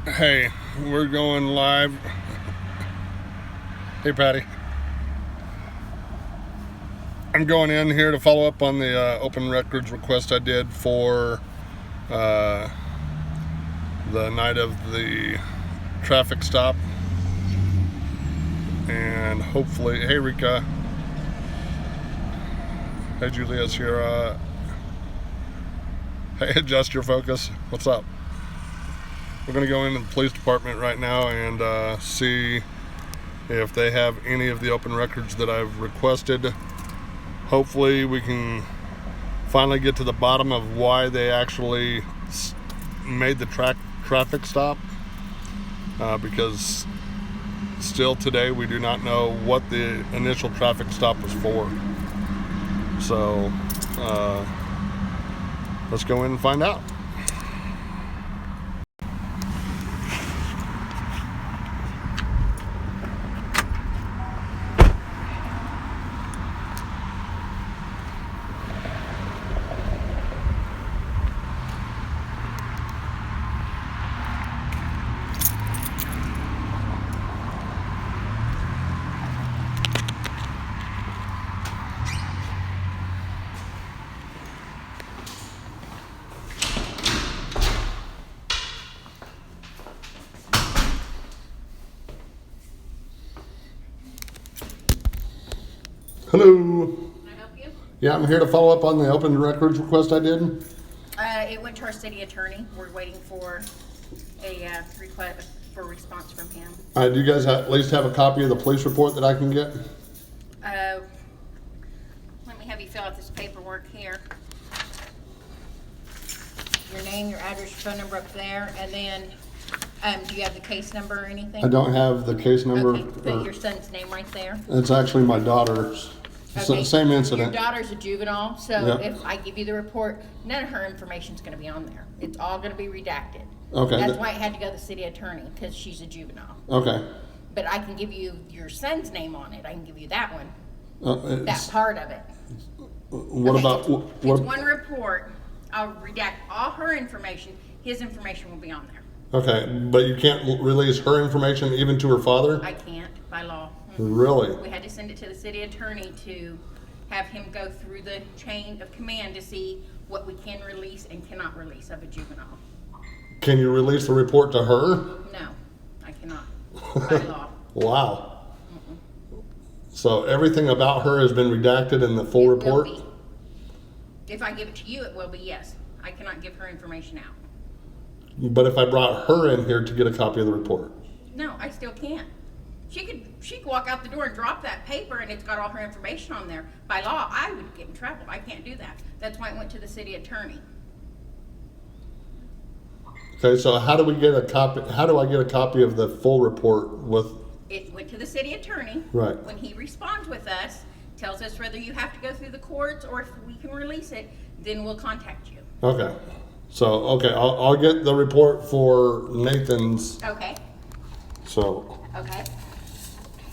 Hey, we're going live. Hey, Patty. I'm going in here to follow up on the open records request I did for uh, the night of the traffic stop. And hopefully, hey, Rika. Hey, Julia Sierra. Hey, adjust your focus. What's up? We're going to go into the police department right now and see if they have any of the open records that I've requested. Hopefully we can finally get to the bottom of why they actually made the traffic stop, because still today we do not know what the initial traffic stop was for. So let's go in and find out. Hello. Can I help you? Yeah, I'm here to follow up on the open records request I did. It went to our city attorney. We're waiting for a request for a response from him. Do you guys at least have a copy of the police report that I can get? Let me have you fill out this paperwork here. Your name, your address, your phone number up there, and then, do you have the case number or anything? I don't have the case number. Okay, put your son's name right there. It's actually my daughter's. Okay. Same incident. Your daughter's a juvenile, so Yep. if I give you the report, none of her information's gonna be on there. It's all gonna be redacted. Okay. That's why it had to go to the city attorney, because she's a juvenile. Okay. But I can give you your son's name on it. I can give you that one, that It's- part of it. what Okay, about it's what? one report. I'll redact all her information. His information will be on there. Okay, but you can't release her information even to her father. I can't by law. Really? We had to send it to the city attorney to have him go through the chain of command to see what we can release and cannot release of a juvenile. Can you release the report to her? No, I cannot by law. Wow. So everything about her has been redacted in the full It will report? be. If I give it to you, it will be, yes. I cannot give her information out. But if I brought her in here to get a copy of the report? No, I still can't. She could walk out the door and drop that paper and it's got all her information on there. By law, I would get in trouble. I can't do that. That's why it went to the city attorney. Okay, so how do we get a copy? How do I get a copy of the full report with? It went to the city attorney. Right. When he responds with us, tells us whether you have to go through the courts or if we can release it, then we'll contact you. Okay. So, okay, I'll get the report for Nathan's. Okay. So, Okay.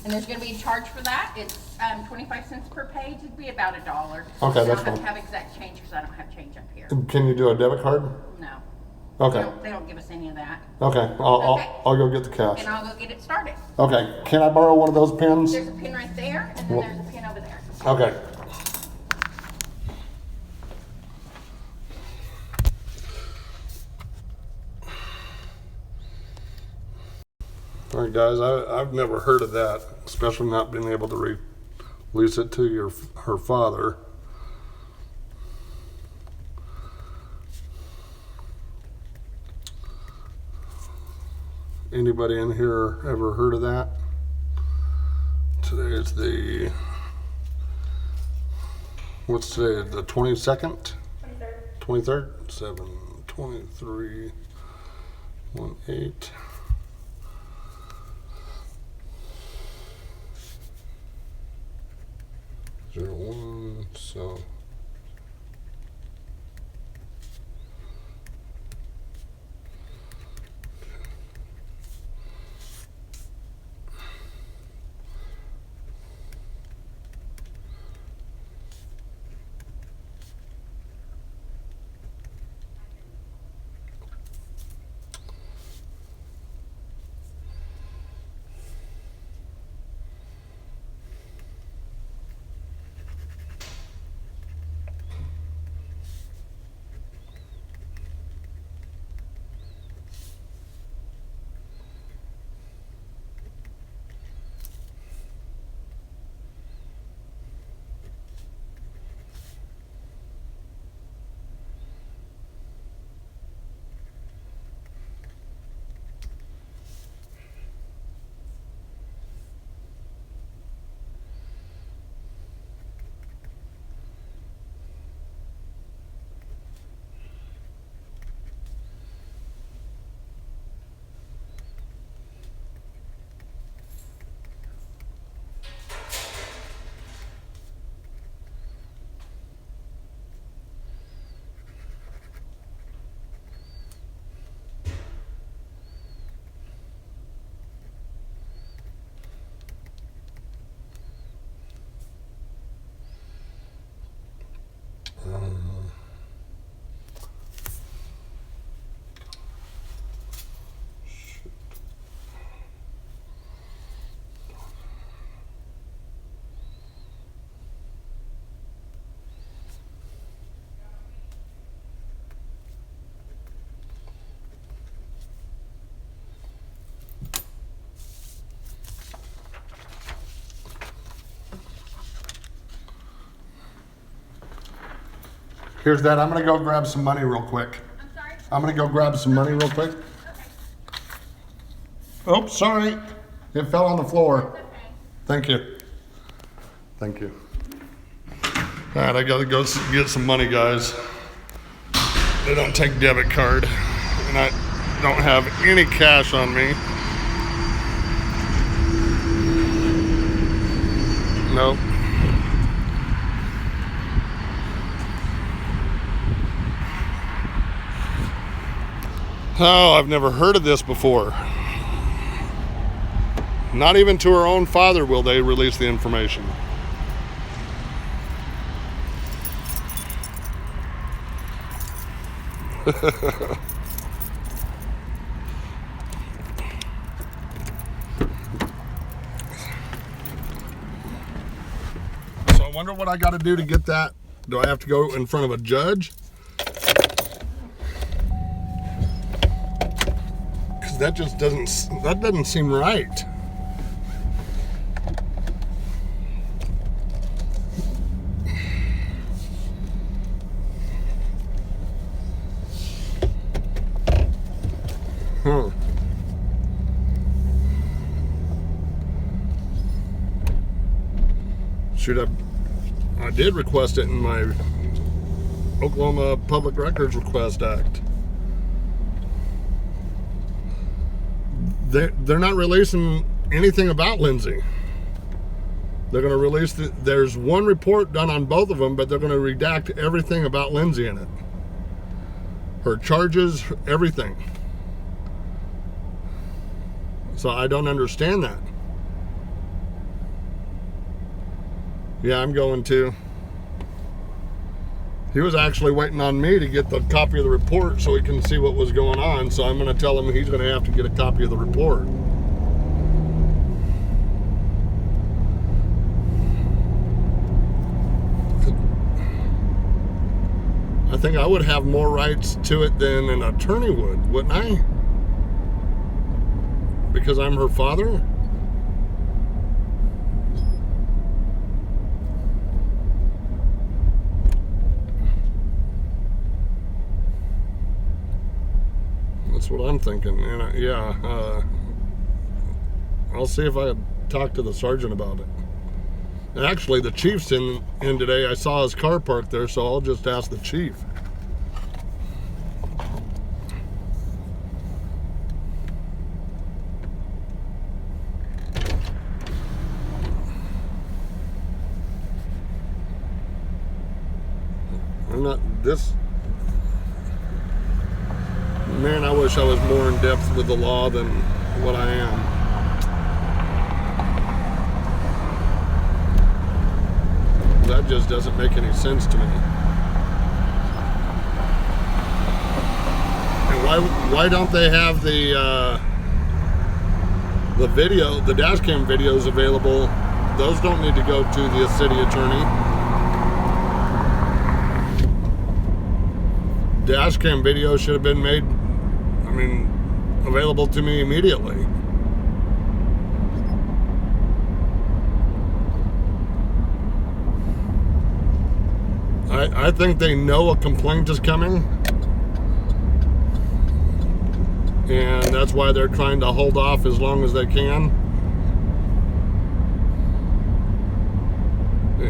And there's going to be a charge for that. It's 25 cents per page. It'd be about $1. Okay, I that's don't have to fine. have exact change because I don't have change up here. can you do a debit card? No. Okay. They don't give us any of that. Okay. Okay. I'll go get the cash. And I'll go get it started. Okay. Can I borrow one of those pens? There's a pin right there, and then there's a pin over there. Okay. All right, guys. I've never heard of that, especially not being able to release it to her father. Anybody in here ever heard of that? Today is what's today? The 22nd? 23rd? 7/23/18. 01, so Here's that. I'm gonna go grab some money real quick. I'm sorry? I'm gonna go grab some money real quick. Okay. Oh, sorry. It fell on the floor. Okay. Thank you. Thank you. All right, I gotta go get some money, guys. They don't take debit card, and I don't have any cash on me. Nope. Oh, I've never heard of this before. Not even to her own father will they release the information. So I wonder what I got to do to get that. Do I have to go in front of a judge? Because that just doesn't seem right. Huh. Shoot, I did request it in my Oklahoma Public Records Request Act. They're not releasing anything about Lindsay. They're going to release there's one report done on both of them, but they're going to redact everything about Lindsay in it. Her charges, everything. So I don't understand that. Yeah, I'm going to. He was actually waiting on me to get the copy of the report so he can see what was going on. So I'm going to tell him he's going to have to get a copy of the report. I think I would have more rights to it than an attorney would, wouldn't I? Because I'm her father? That's what I'm thinking. And I'll see if I can talk to the sergeant about it. And actually, the chief's in today. I saw his car parked there, so I'll just ask the chief. Man, I wish I was more in depth with the law than what I am. That just doesn't make any sense to me. And why don't they have the video, the dash cam videos available? Those don't need to go to the city attorney. Dash cam video should have been made, available to me immediately. I think they know a complaint is coming, and that's why they're trying to hold off as long as they can.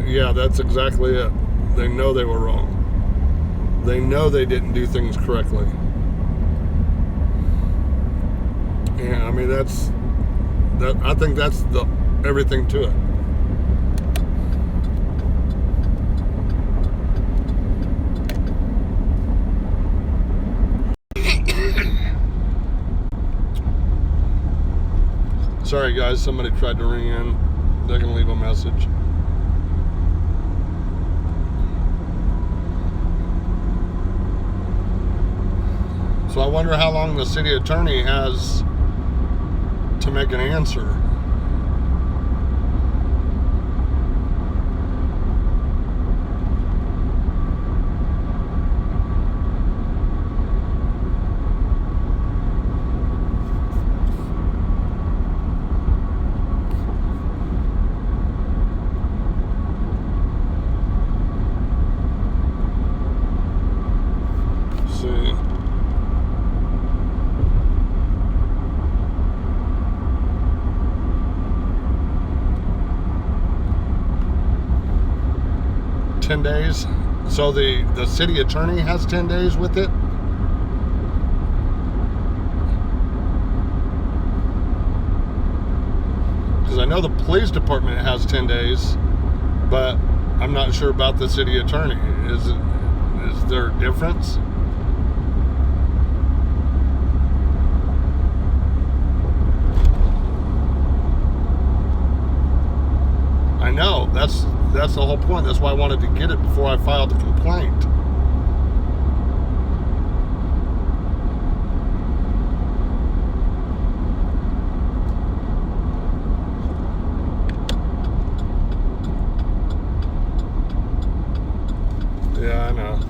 Yeah, that's exactly it. They know they were wrong. They know they didn't do things correctly. Yeah, I think that's everything to it. Sorry guys, somebody tried to ring in. They can leave a message. So I wonder how long the city attorney has to make an answer. 10 days. So the city attorney has 10 days with it. Because I know the police department has 10 days, but I'm not sure about the city attorney. Is there a difference? I know, that's the whole point. That's why I wanted to get it before I filed the complaint. Yeah, I know.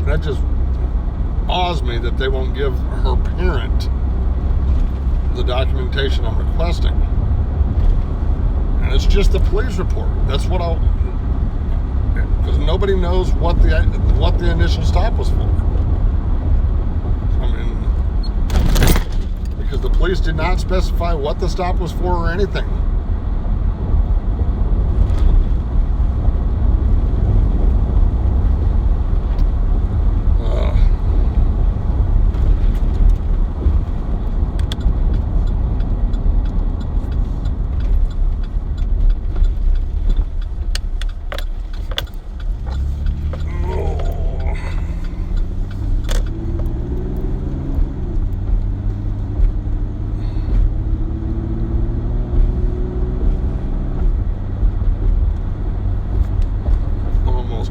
That just awes me that they won't give her parent the documentation I'm requesting. And it's just the police report. That's what because nobody knows what the initial stop was for. I mean, because the police did not specify what the stop was for or anything.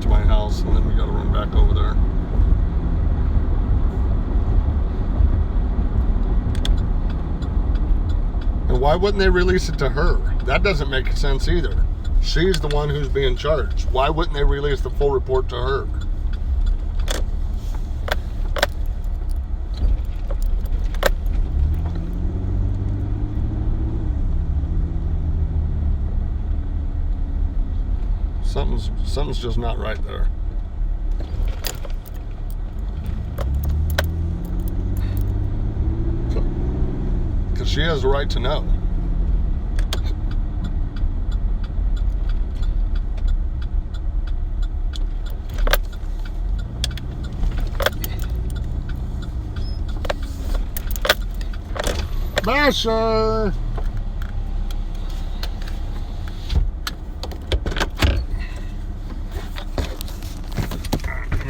To my house, and then we got to run back over there. And why wouldn't they release it to her? That doesn't make sense either. She's the one who's being charged. Why wouldn't they release the full report to her? Something's just not right there. Because she has the right to know. Basher!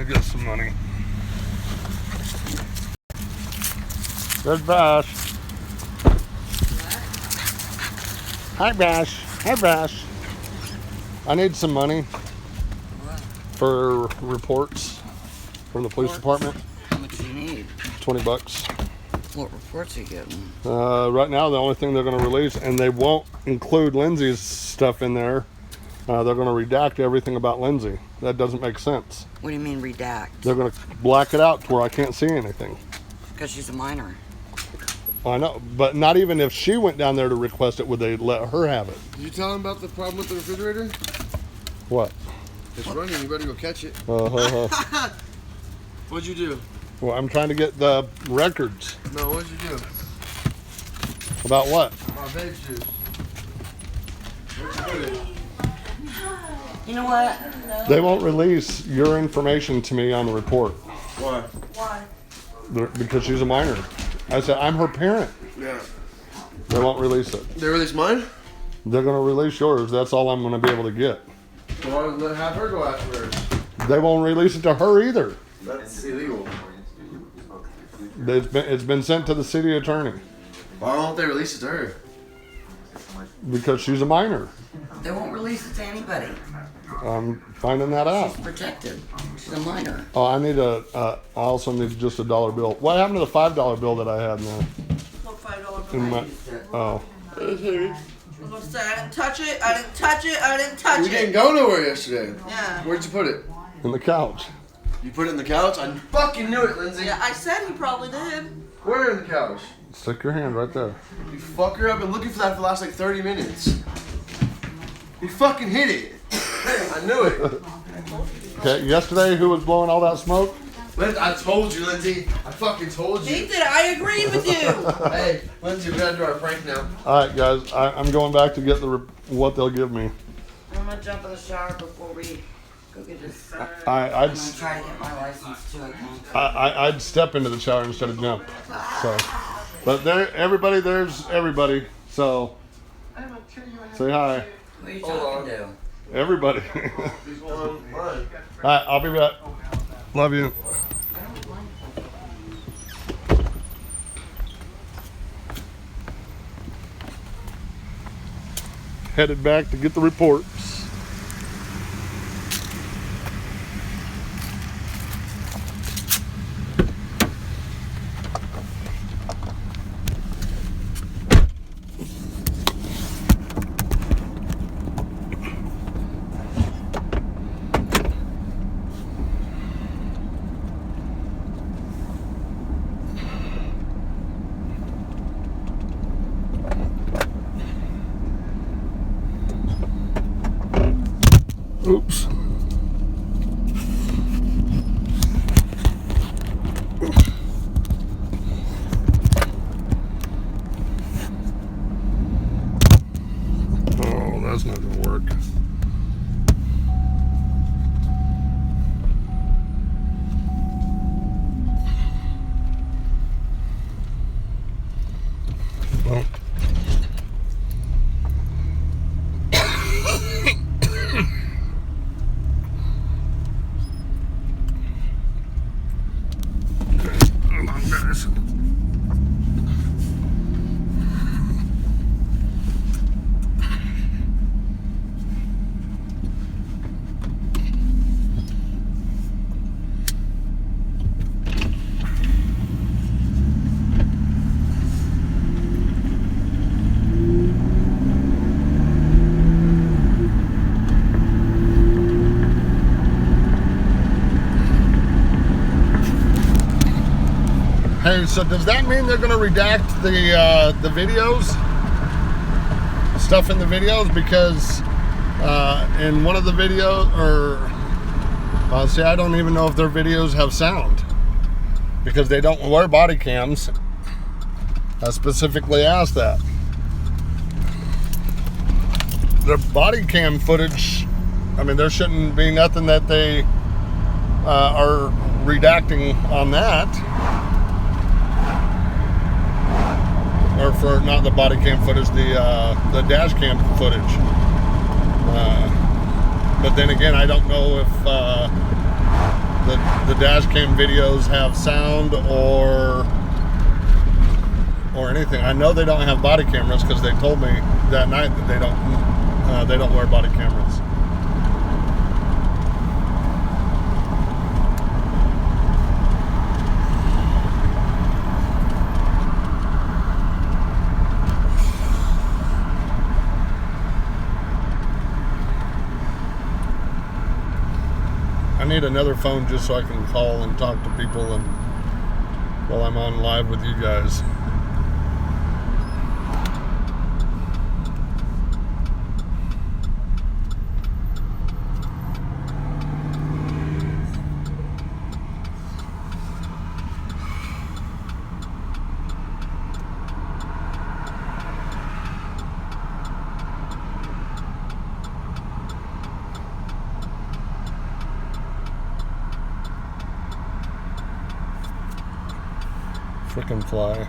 Get some money. There's Bash. Hi, Bash. Hi, Bash. I need some money for reports from the police department. How much do you need? $20. What reports are you getting? Right now, the only thing they're going to release, and they won't include Lindsay's stuff in there. They're going to redact everything about Lindsay. That doesn't make sense. What do you mean redact? They're going to black it out to where I can't see anything. Because she's a minor. I know, but not even if she went down there to request it, would they let her have it? Did you tell him about the problem with the refrigerator? What? It's running. You better go catch it. What'd you do? Well, I'm trying to get the records. No, what'd you do? About what? My veg juice. Where'd you put it? You know what? They won't release your information to me on the report. Why? Why? Because she's a minor. I said, I'm her parent. Yeah. They won't release it. They release mine? They're going to release yours. That's all I'm going to be able to get. So why don't they have her go after hers? They won't release it to her either. That's illegal. It's been sent to the city attorney. Why won't they release it to her? Because she's a minor. They won't release it to anybody. I'm finding that out. She's protected. She's a minor. Oh, I need I also need just a $1 bill. What happened to the $5 bill that I had in there? No $5 In bill. my, oh. I was gonna say I didn't touch it. I didn't touch it. I didn't touch We it. didn't go nowhere yesterday. Yeah. Where'd you put it? In the couch. You put it in the couch? I fucking knew it, Lindsay. Yeah, I said he probably did. Where in the couch? Stick your hand right there. You fucker, I've been looking for that for the last like 30 minutes. You fucking hit it. I knew it. Okay, yesterday, who was blowing all that smoke? I told you, Lindsay. I fucking told you. Nathan, I agree with you. Hey, Lindsay, we gotta do our prank now. All right, guys, I'm going back to get what they'll give me. I'm gonna jump in the shower before we go get this. I'm I'd gonna try to get my license too. I'd step into the shower instead of jump. So, but there's everybody. So, say hi, Who are you talking to? everybody. He's on mine. All right, I'll be back. Love you. Headed back to get the reports. Oops. Oh, that's not gonna work. Well. Hold on, guys. Hey, so does that mean they're going to redact the videos? Stuff in the videos? Because in one of the videos, see, I don't even know if their videos have sound. Because they don't wear body cams. I specifically asked that. Their body cam footage, I mean, there shouldn't be nothing that they are redacting on that. Or for not the body cam footage, the dash cam footage. But then again, I don't know if the dash cam videos have sound or anything. I know they don't have body cameras because they told me that night that they don't wear body cameras. I need another phone just so I can call and talk to people and while I'm on live with you guys. Frickin' fly.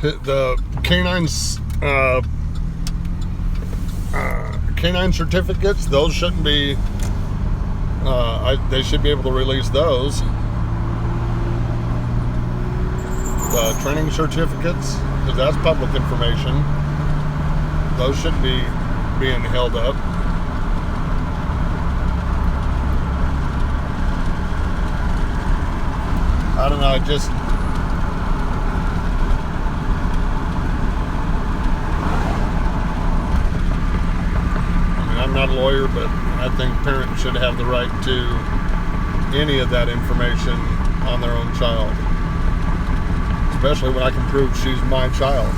The canines, canine certificates, those shouldn't be, they should be able to release those. The training certificates, because that's public information, those shouldn't be being held up. I don't know, I mean, I'm not a lawyer, but I think parents should have the right to any of that information on their own child. Especially when I can prove she's my child.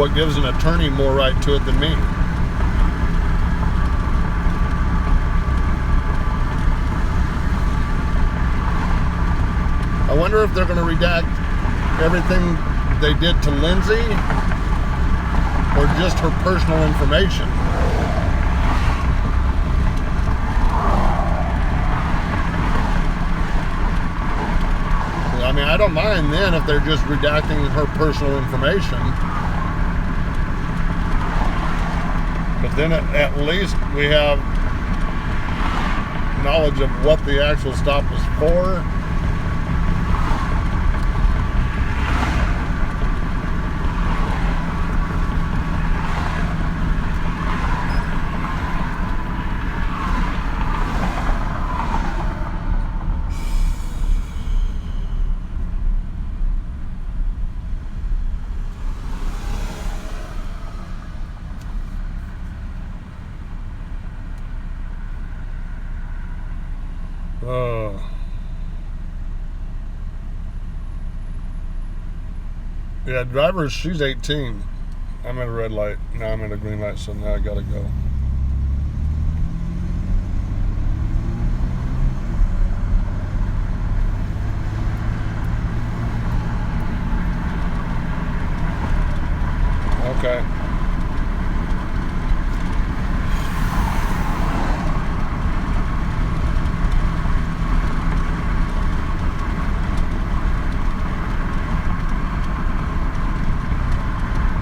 what gives an attorney more right to it than me? I wonder if they're going to redact everything they did to Lindsay or just her personal information. I mean, I don't mind then if they're just redacting her personal information. But then at least we have knowledge of what the actual stop was for. Yeah, driver, she's 18. I'm at a red light. Now I'm at a green light, so now I gotta go. Okay.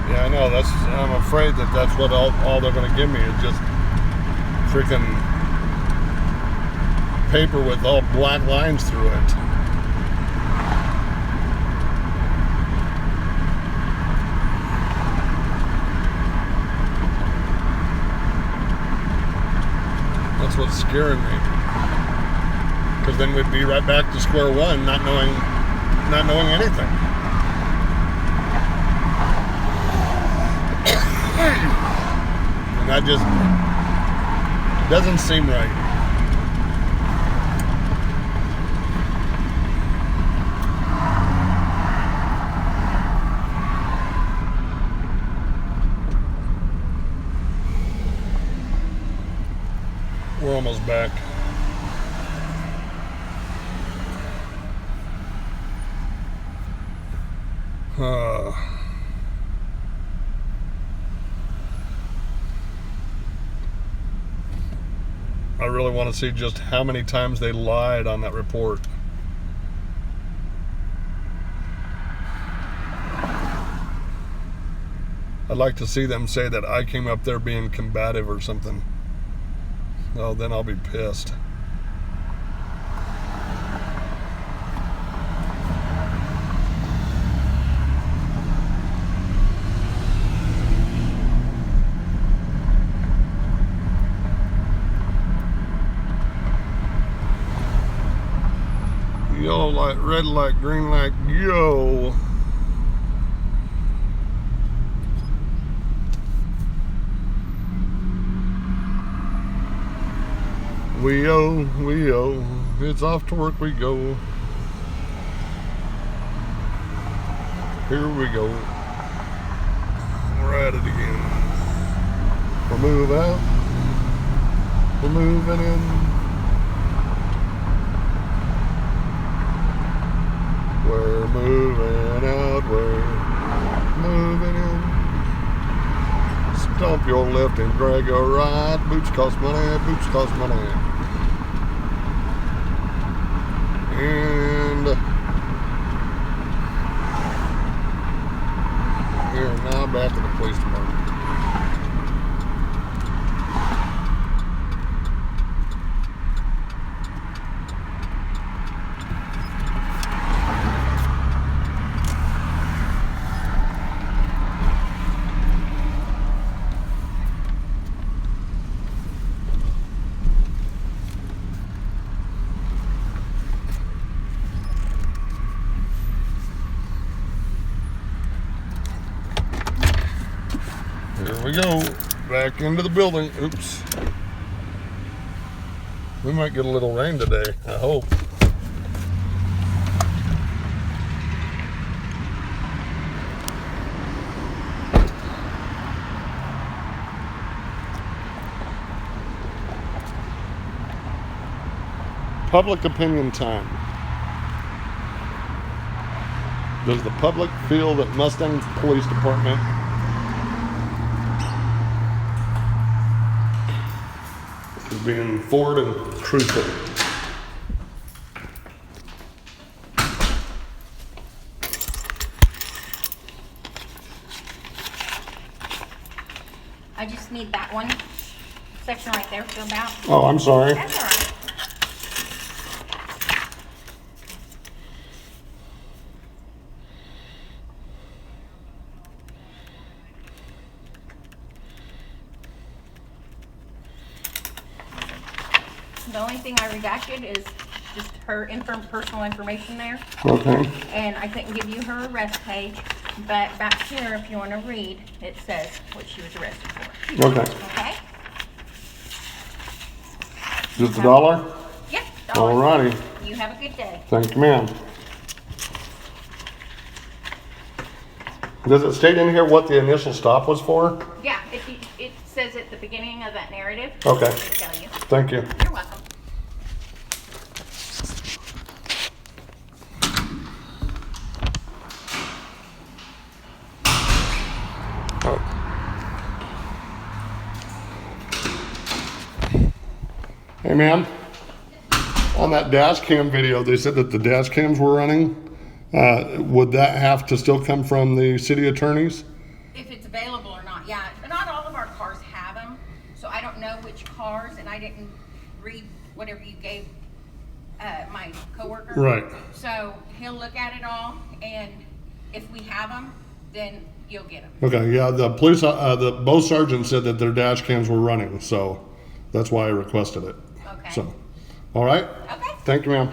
Yeah, I know. I'm afraid that's what all they're going to give me is just freaking paper with all black lines through it. That's what's scaring me. Because then we'd be right back to square one, not knowing anything. And that just doesn't seem right. We're almost back. I really want to see just how many times they lied on that report. I'd like to see them say that I came up there being combative or something. Oh, then I'll be pissed. Yellow light, red light, green light, go. We oh, it's off to work we go. Here we go. We're at it again. We're moving out. We're moving in. We're moving out. We're moving in. Stomp your left and drag your right. Boots cost money. Boots cost money. And we're now back at the police department. Here we go, back into the building. Oops. We might get a little rain today, I hope. public opinion time. Does the public feel that Mustang Police Department is being forward and truthful? I just need that one section right there filled out. Oh, I'm sorry. That's all right. The only thing I redacted is just her personal information there. Okay. And I couldn't give you her arrest page, but back here, if you want to read, it says what she was arrested for. Okay. Okay? Just a dollar? Yep. Alrighty. You have a good day. Thank you, ma'am. Does it state in here what the initial stop was for? Yeah, it says at the beginning of that narrative. Okay. I'll tell you. Thank you. You're welcome. Hey, ma'am. On that dash cam video, they said that the dash cams were running. Would that have to still come from the city attorneys? If it's available or not, yeah. Not all of our cars have them, so I don't know which cars, and I didn't read whatever you gave my coworker. Right. So he'll look at it all, and if we have them, then you'll get them. Okay, yeah, the police, both sergeants said that their dash cams were running, so that's why I requested it. Okay. So, all right? Okay. Thank you, ma'am.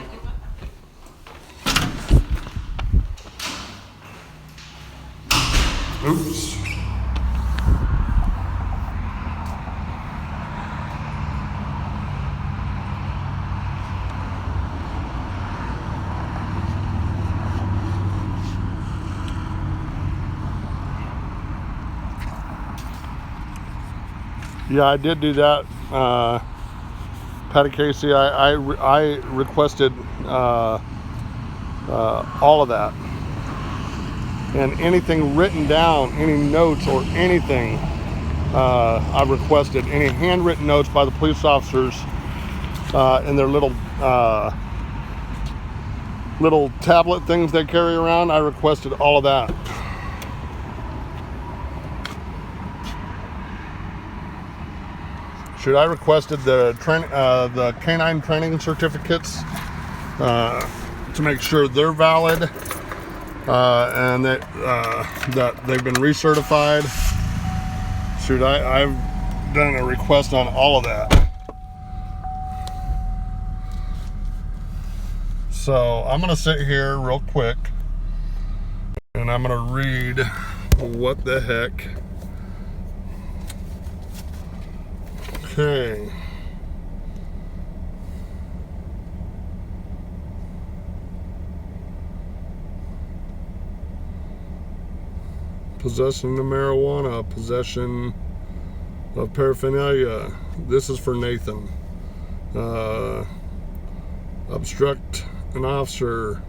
Oops. Yeah, I did do that. Patty Casey, I requested all of that. And anything written down, any notes or anything, I requested. Any handwritten notes by the police officers in their little tablet things they carry around, I requested all of that. Should I requested the canine training certificates to make sure they're valid and that they've been recertified? Should I've done a request on all of that. So I'm gonna sit here real quick and I'm gonna read what the heck. Okay. Possession of marijuana, possession of paraphernalia. This is for Nathan. Obstruct an officer.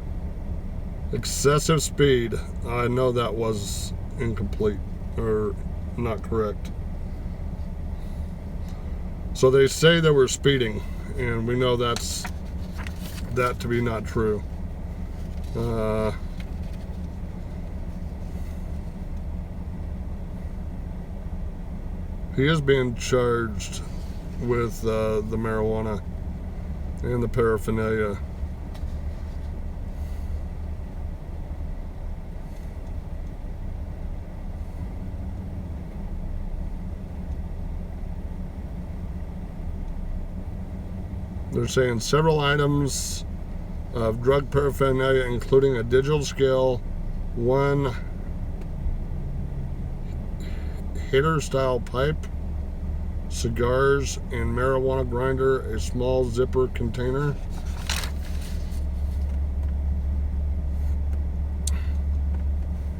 Excessive speed. I know that was incomplete or not correct. So they say that we're speeding, and we know that to be not true. He is being charged with the marijuana and the paraphernalia. They're saying several items of drug paraphernalia, including a digital scale, one hitter-style pipe, cigars, and marijuana grinder, a small zipper container.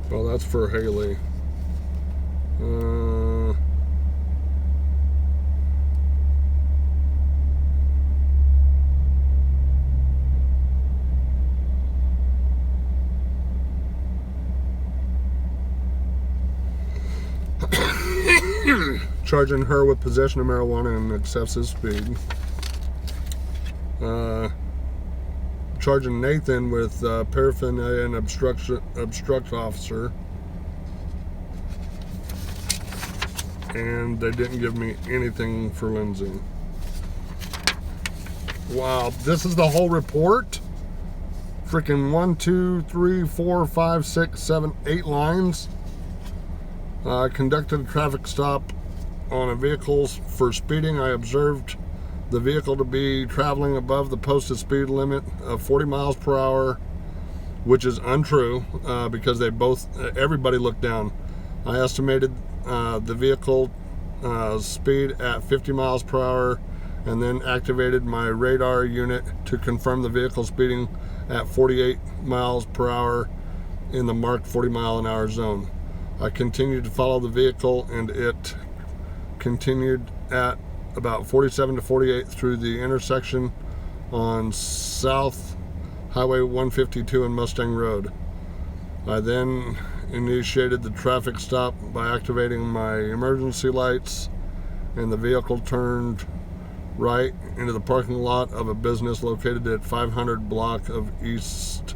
Well, that's for Haley. charging her with possession of marijuana and excessive speed. Charging Nathan with paraphernalia and obstruct officer. And they didn't give me anything for Lindsay. Wow, this is the whole report? Freaking 1, 2, 3, 4, 5, 6, 7, 8 lines. Conducted a traffic stop on a vehicle for speeding. I observed the vehicle to be traveling above the posted speed limit of 40 miles per hour, which is untrue because everybody looked down. I estimated the vehicle speed at 50 miles per hour and then activated my radar unit to confirm the vehicle speeding at 48 miles per hour in the marked 40 mile an hour zone. I continued to follow the vehicle and it continued at about 47 to 48 through the intersection on South Highway 152 and Mustang Road. I then initiated the traffic stop by activating my emergency lights, and the vehicle turned right into the parking lot of a business located at 500 block of East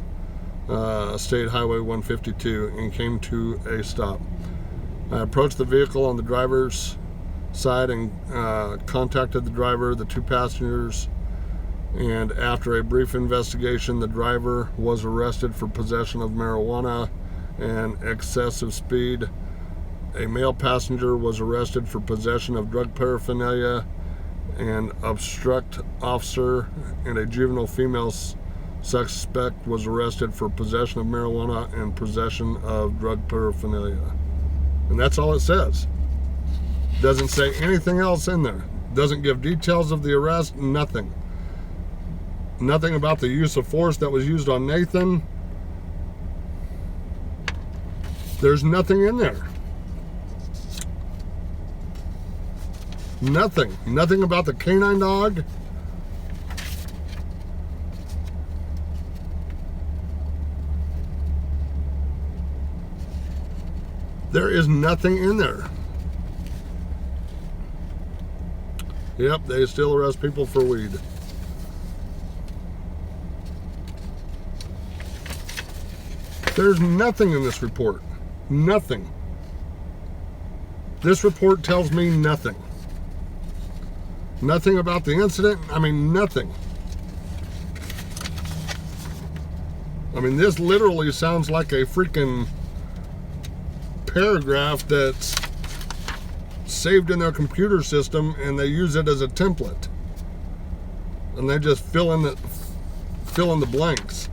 State Highway 152 and came to a stop. I approached the vehicle on the driver's side and contacted the driver, the 2 passengers, and after a brief investigation, the driver was arrested for possession of marijuana and excessive speed. A male passenger was arrested for possession of drug paraphernalia and obstruct officer, and a juvenile female suspect was arrested for possession of marijuana and possession of drug paraphernalia. And that's all it says. Doesn't say anything else in there. Doesn't give details of the arrest, nothing. Nothing about the use of force that was used on Nathan. There's nothing in there. Nothing. Nothing about the canine dog. There is nothing in there. Yep, they still arrest people for weed. There's nothing in this report. Nothing. This report tells me nothing. Nothing about the incident. I mean, nothing. I mean, this literally sounds like a freaking paragraph that's saved in their computer system and they use it as a template. And they just fill in the blanks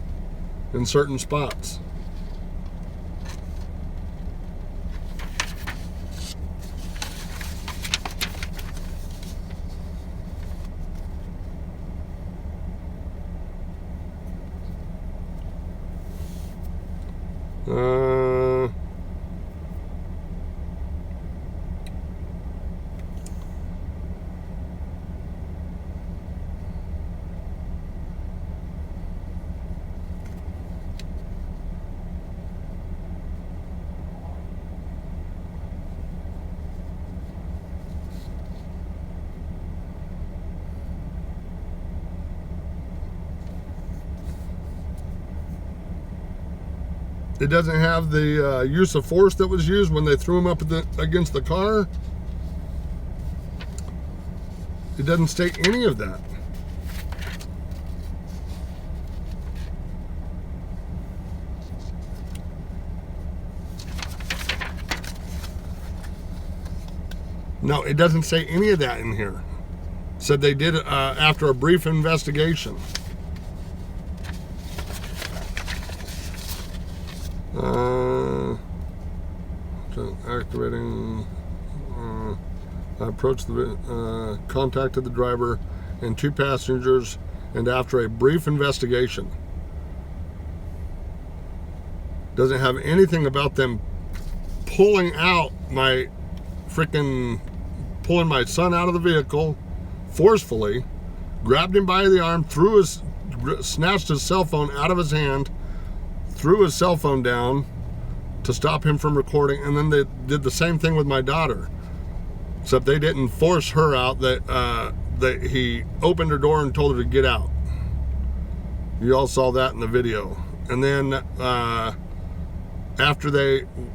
in certain spots. It doesn't have the use of force that was used when they threw him up against the car. It doesn't state any of that. No, it doesn't say any of that in here. It said they did it after a brief investigation. Activating. I approached contacted the driver and 2 passengers, and after a brief investigation. Doesn't have anything about them pulling my son out of the vehicle forcefully, grabbed him by the arm, snatched his cell phone out of his hand, threw his cell phone down to stop him from recording, and then they did the same thing with my daughter. Except they didn't force her out. That he opened her door and told her to get out. You all saw that in the video. And then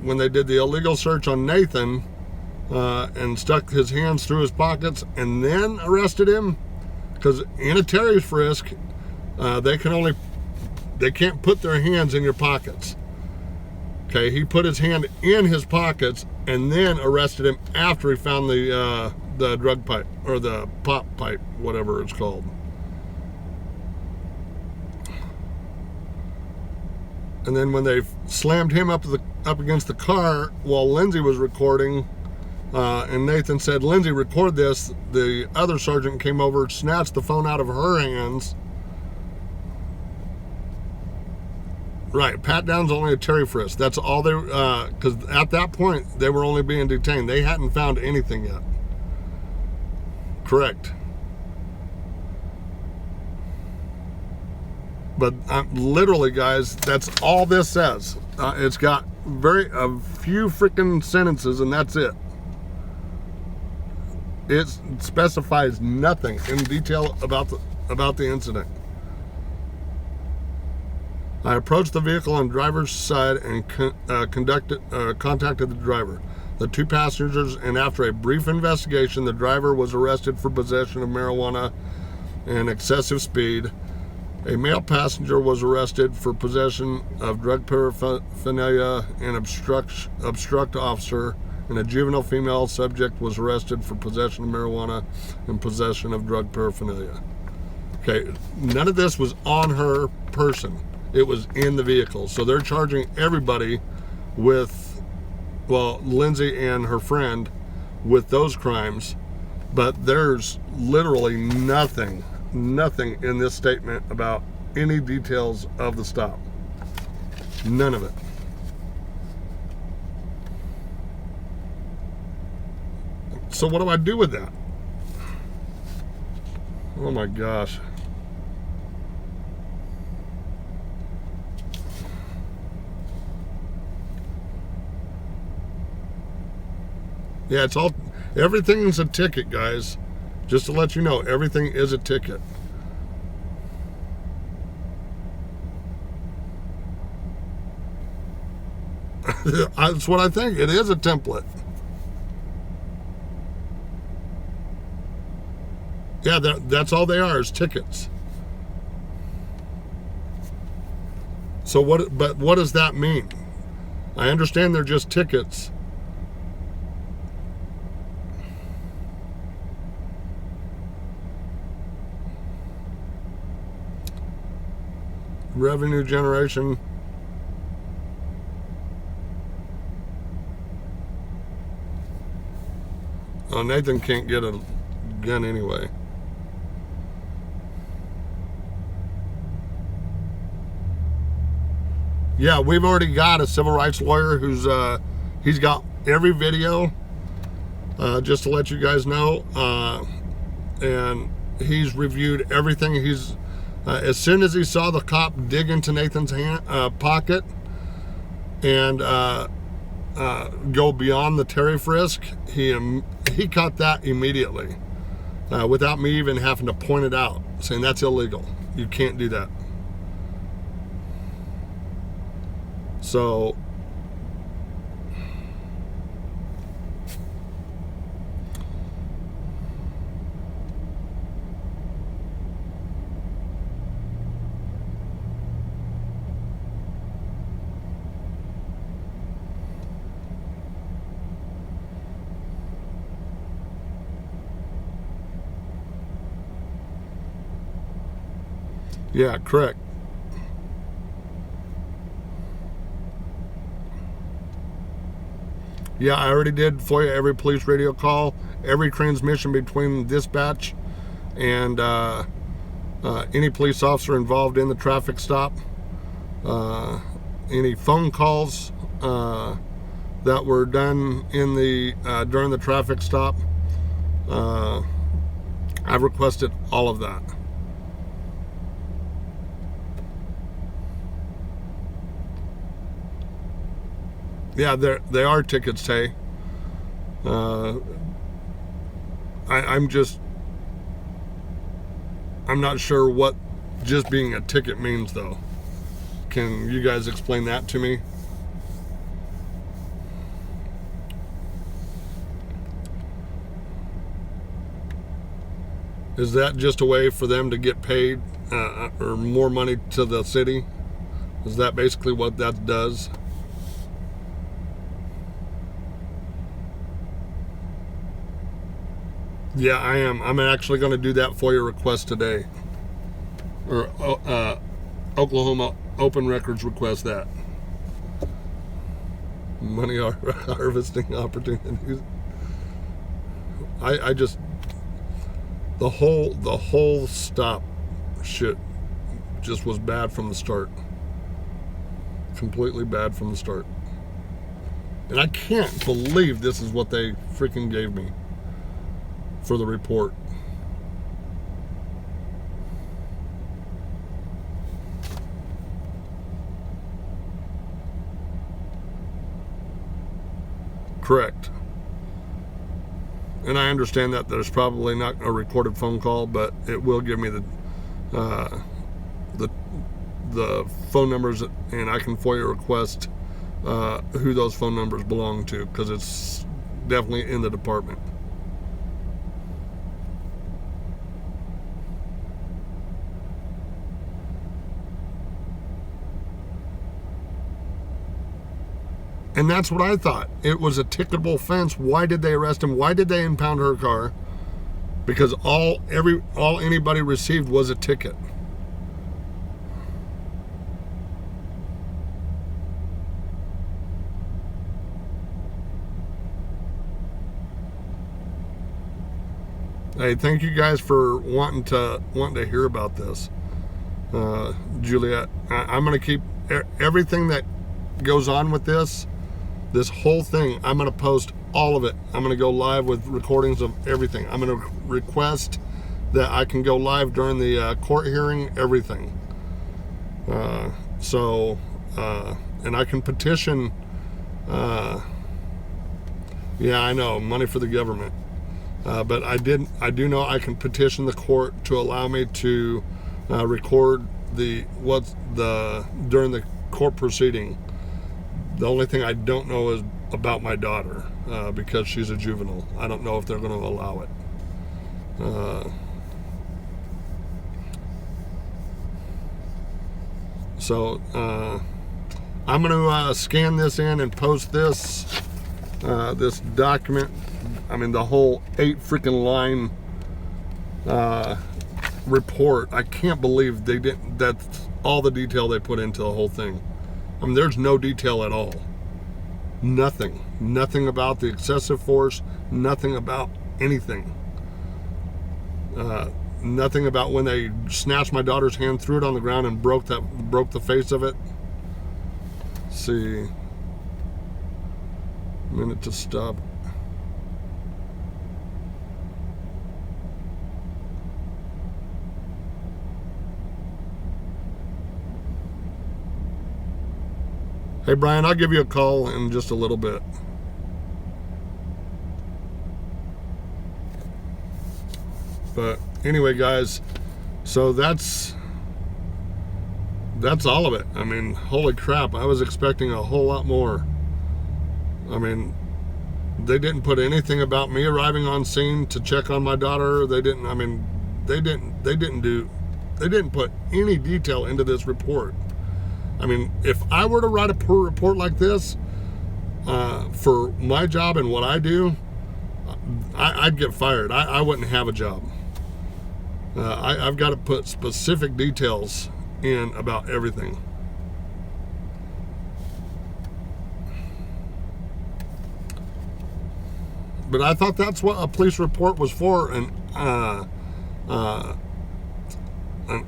when they did the illegal search on Nathan and stuck his hands through his pockets and then arrested him, because in a Terry frisk, they can't put their hands in your pockets. Okay, he put his hand in his pockets and then arrested him after he found the drug pipe, or the pop pipe, whatever it's called. And then when they slammed him up against the car while Lindsay was recording, and Nathan said, "Lindsay, record this," the other sergeant came over, snatched the phone out of her hands. Right, pat down's only a Terry frisk. That's all they, because at that point they were only being detained. They hadn't found anything yet. Correct. But literally, guys, that's all this says. It's got a few freaking sentences, and that's it. It specifies nothing in detail about the incident. I approached the vehicle on the driver's side and contacted the driver, the two passengers, and after a brief investigation, the driver was arrested for possession of marijuana and excessive speed. A male passenger was arrested for possession of drug paraphernalia and obstruct officer, and a juvenile female subject was arrested for possession of marijuana and possession of drug paraphernalia. Okay, none of this was on her person. It was in the vehicle. So they're charging everybody with, well, Lindsay and her friend with those crimes, but there's literally nothing in this statement about any details of the stop. None of it. So what do I do with that? Oh my gosh. Yeah, everything's a ticket, guys. Just to let you know, everything is a ticket. That's what I think. It is a template. Yeah, that's all they are, is tickets. So what does that mean? I understand they're just tickets. Revenue generation. Oh, Nathan can't get a gun anyway. Yeah, we've already got a civil rights lawyer who's he's got every video, just to let you guys know, and he's reviewed everything. He's as soon as he saw the cop dig into Nathan's pocket and go beyond the Terry frisk, he caught that immediately, without me even having to point it out, saying that's illegal. You can't do that. So yeah, correct. Yeah, I already did FOIA every police radio call, every transmission between dispatch and any police officer involved in the traffic stop, any phone calls that were done in during the traffic stop. I've requested all of that. Yeah, they are tickets, Tay. I'm not sure what just being a ticket means, though. Can you guys explain that to me? Is that just a way for them to get paid or more money to the city? Is that basically what that does? Yeah, I am. I'm actually going to do that FOIA request today. Or Oklahoma Open Records request that. Money harvesting opportunities. I just the whole stop shit just was bad from the start. Completely bad from the start. And I can't believe this is what they freaking gave me for the report. Correct. And I understand that there's probably not a recorded phone call, but it will give me the phone numbers, and I can FOIA request who those phone numbers belong to, because it's definitely in the department. And that's what I thought. It was a ticketable offense. Why did they arrest him? Why did they impound her car? Because all anybody received was a ticket. Hey, thank you guys for wanting to hear about this, Juliet. I'm going to keep everything that goes on with this whole thing. I'm going to post all of it. I'm going to go live with recordings of everything. I'm going to request that I can go live during the court hearing, everything. And I can petition. Yeah, I know, money for the government. But I do know I can petition the court to allow me to record during the court proceeding. The only thing I don't know is about my daughter, because she's a juvenile. I don't know if they're going to allow it. I'm going to scan this in and post this document. I mean, the whole 8 freaking line report. I can't believe they didn't. That's all the detail they put into the whole thing. I mean, there's no detail at all. Nothing about the excessive force. Nothing about anything. Nothing about when they snatched my daughter's hand, threw it on the ground, and broke the face of it. Let's see. Minute to stop. Hey, Brian, I'll give you a call in just a little bit. But anyway, guys, so that's all of it. I mean, holy crap, I was expecting a whole lot more. I mean, they didn't put anything about me arriving on scene to check on my daughter. They didn't put any detail into this report. I mean, if I were to write a report like this for my job and what I do, I'd get fired. I wouldn't have a job. I've got to put specific details in about everything. But I thought that's what a police report was for, an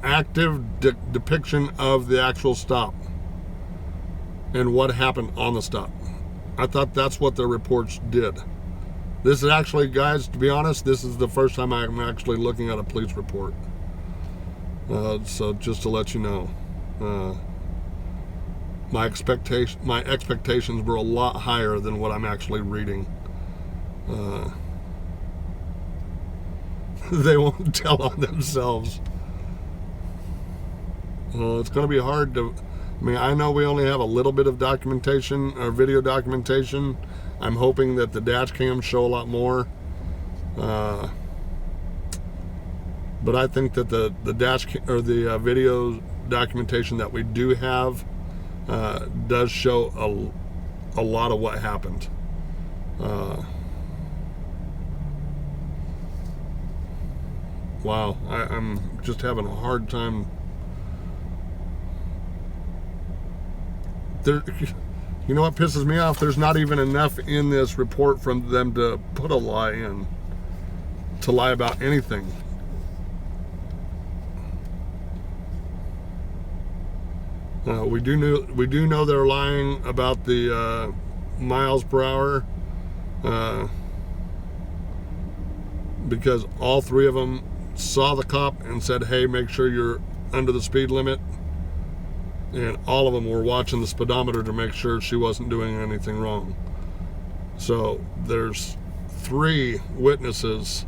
active depiction of the actual stop and what happened on the stop. I thought that's what the reports did. This is actually, guys, to be honest, this is the first time I'm actually looking at a police report. So just to let you know, my expectations were a lot higher than what I'm actually reading. they won't tell on themselves. Well, it's going to be hard to. I mean, I know we only have a little bit of documentation or video documentation. I'm hoping that the dash cams show a lot more. But I think that the video documentation that we do have does show a lot of what happened. Wow, I'm just having a hard time. There, you know what pisses me off? There's not even enough in this report from them to put a lie in, to lie about anything. We do know they're lying about the miles per hour, because all three of them saw the cop and said, "Hey, make sure you're under the speed limit." And all of them were watching the speedometer to make sure she wasn't doing anything wrong. So there's 3 witnesses,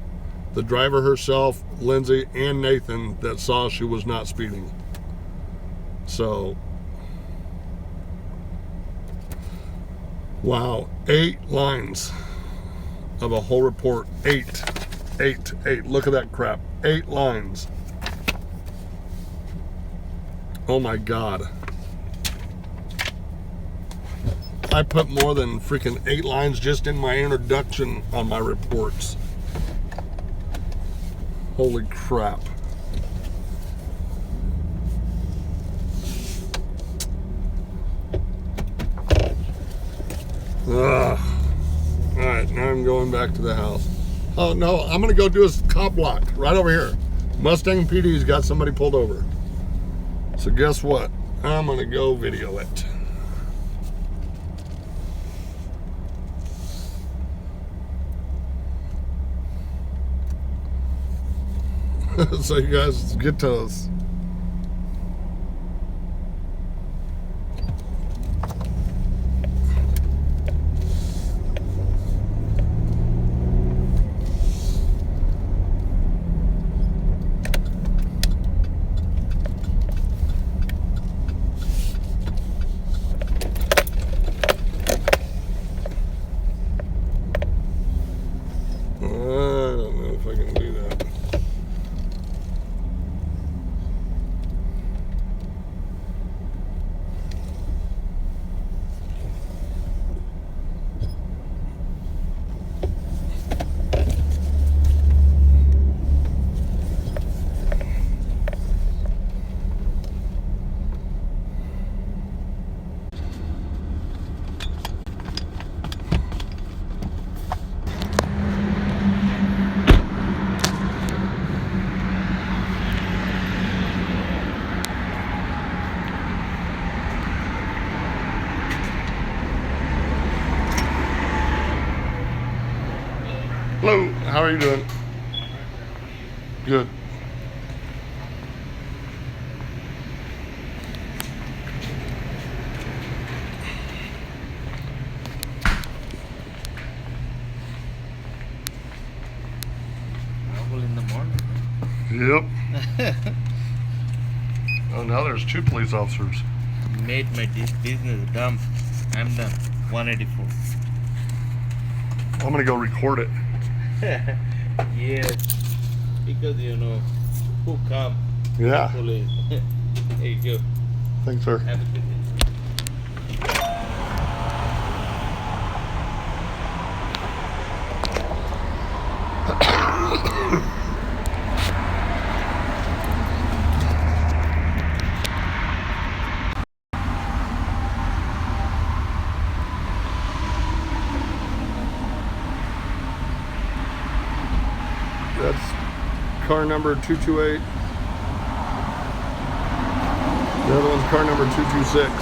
the driver herself, Lindsay, and Nathan, that saw she was not speeding. So, wow, 8 lines of a whole report. 8. Look at that crap. 8 lines. Oh my God. I put more than freaking 8 lines just in my introduction on my reports. Holy crap. Ugh. Alright, now I'm going back to the house. Oh no, I'm gonna go do a cop block right over here. Mustang PD's got somebody pulled over. So guess what? I'm gonna go video it. So you guys get to us. Hello, how are you doing? Good. Trouble in the morning. Yep. Oh, now there's 2 police officers. Made my business dumb. I'm done. 184. I'm gonna go record it. Yes. Because you know who come. Yeah. Police. There you go. Thanks, sir. Have a good day. That's car number 228. The other one's car number 226.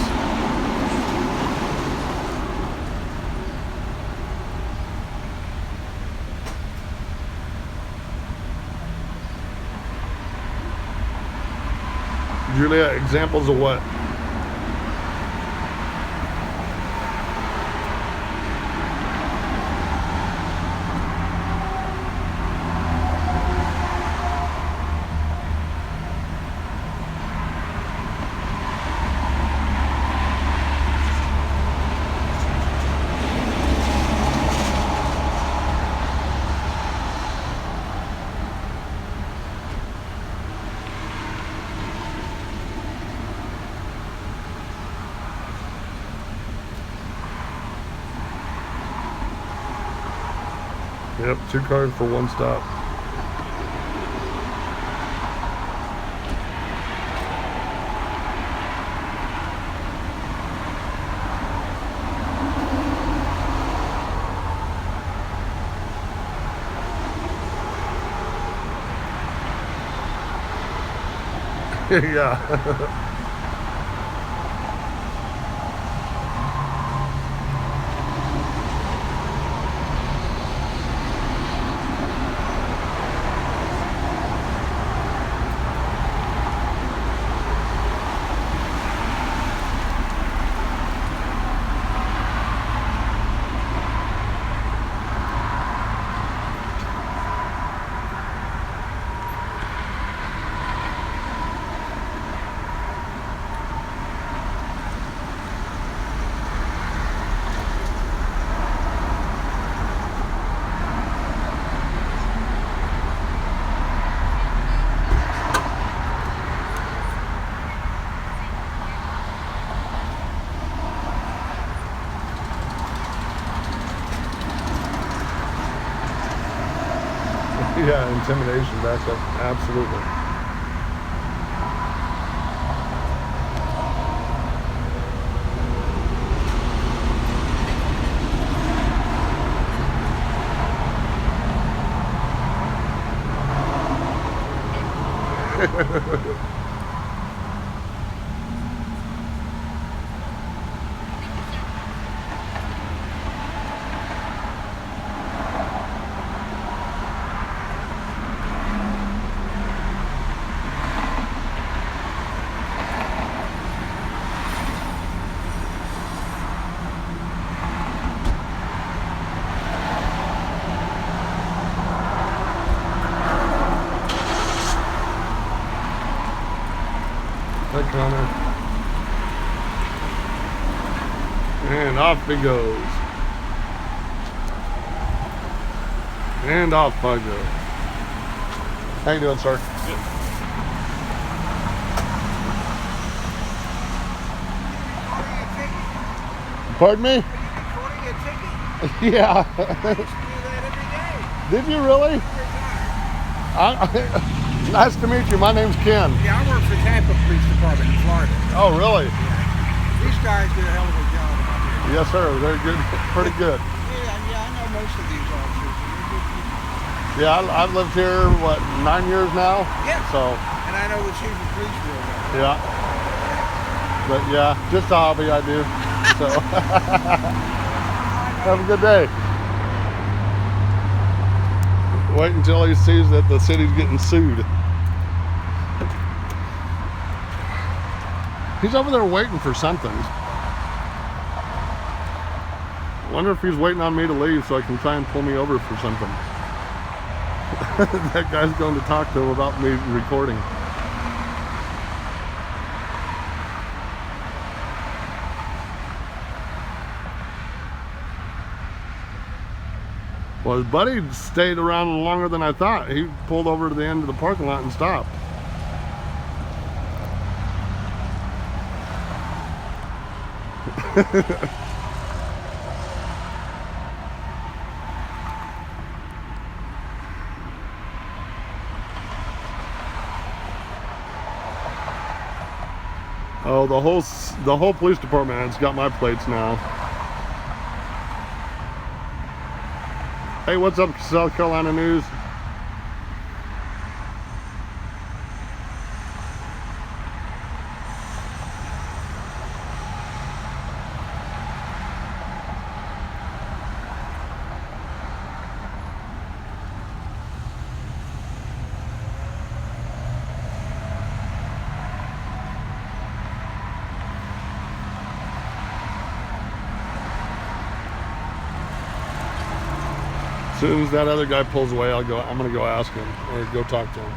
Julia, examples of what? Yep, 2 cars for 1 stop. Yeah. Yeah, intimidation backed up. Absolutely. Hi, Connor. And off he goes. And off I go. How you doing, sir? Pardon me? Yeah. Did you really? Nice to meet you. My name's Ken. Yeah, I work for Tampa Police Department in Florida. Oh, really? Yeah. These guys do a hell of a job out here. Yes, sir. They're good. Pretty good. Yeah, I know most of these officers. Yeah, I've lived here, what, 9 years now? Yeah. So, And I know the chief of police real well. yeah. But yeah, just a hobby I do. So, have a good day. Wait until he sees that the city's getting sued. He's over there waiting for something. Wonder if he's waiting on me to leave so I can try and pull me over for something. That guy's going to talk to him about me recording. Well, his buddy stayed around longer than I thought. He pulled over to the end of the parking lot and stopped. Oh, the whole police department has got my plates now. Hey, what's up, South Carolina News? As soon as that other guy pulls away, I'm gonna go ask him or go talk to him.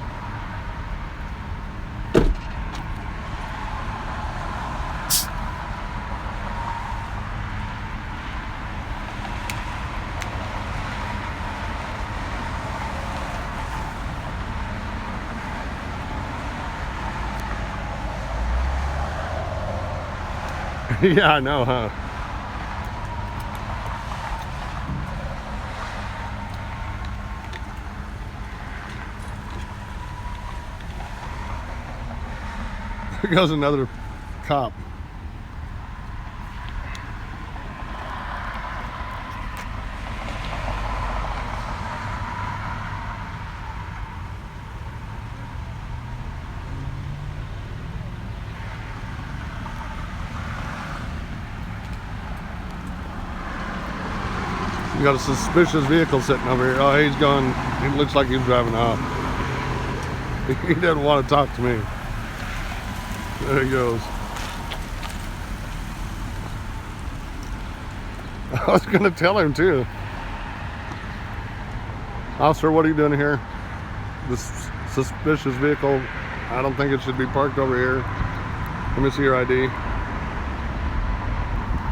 Yeah, I know, huh? There goes another cop. You got a suspicious vehicle sitting over here. Oh, he's gone. He looks like he's driving off. He doesn't want to talk to me. There he goes. I was going to tell him too. Officer, what are you doing here? This suspicious vehicle, I don't think it should be parked over here. Let me see your ID.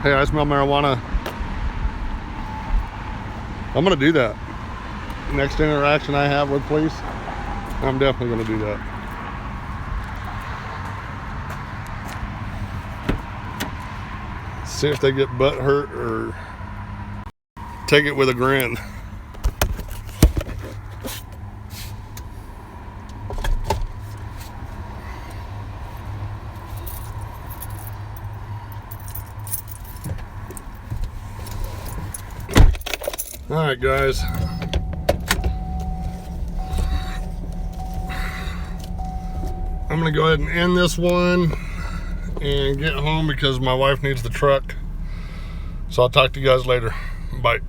Hey, I smell marijuana. I'm gonna do that. Next interaction I have with police, I'm definitely gonna do that. See if they get butt hurt or take it with a grin. All right, guys. I'm gonna go ahead and end this one and get home because my wife needs the truck. So I'll talk to you guys later. Bye.